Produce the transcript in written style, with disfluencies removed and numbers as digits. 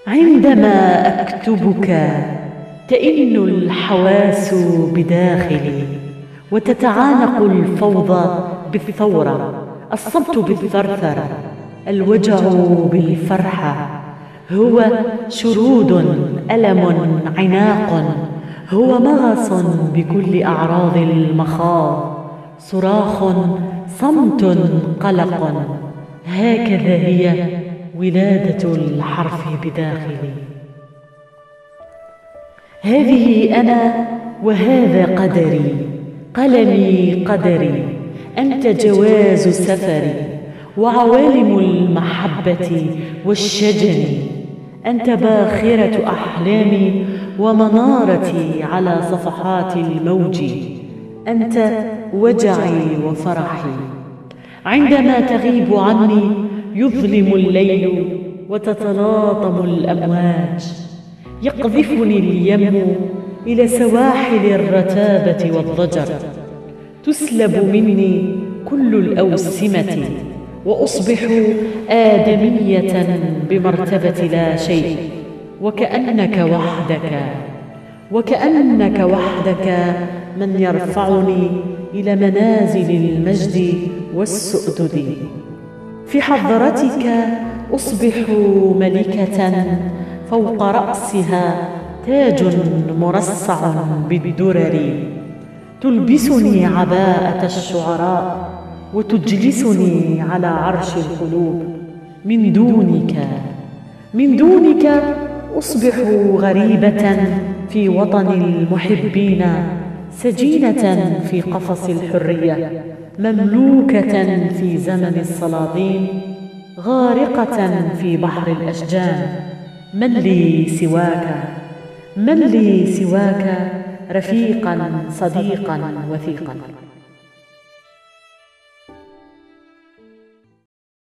عندما أكتبك تئن الحواس بداخلي، وتتعانق الفوضى بالثورة، الصمت بالثرثرة، الوجع بالفرحة. هو شرود، ألم، عناق، هو مغص بكل أعراض المخاض، صراخ، صمت، قلق. هكذا هي ولادة الحرف بداخلي. هذه أنا وهذا قدري، قلمي قدري، أنت جواز سفري وعوالم المحبة والشجن، أنت باخرة أحلامي ومنارتي على صفحات الموج، أنت وجعي وفرحي. عندما تغيب عني يظلم الليل وتتلاطم الأمواج، يقذفني اليم إلى سواحل الرتابة والضجر، تسلب مني كل الأوسمة وأصبح آدمية بمرتبة لا شيء، وكأنك وحدك من يرفعني إلى منازل المجد والسؤدد. في حضرتك أصبح ملكة فوق رأسها تاج مرصع بالدرر، تلبسني عباءة الشعراء وتجلسني على عرش القلوب. من دونك أصبح غريبة في وطن المحبين، سجينة في قفص الحرية، مملوكة في زمن الصلاطين، غارقة في بحر الأشجان. من لي سواك رفيقا صديقا وثيقا.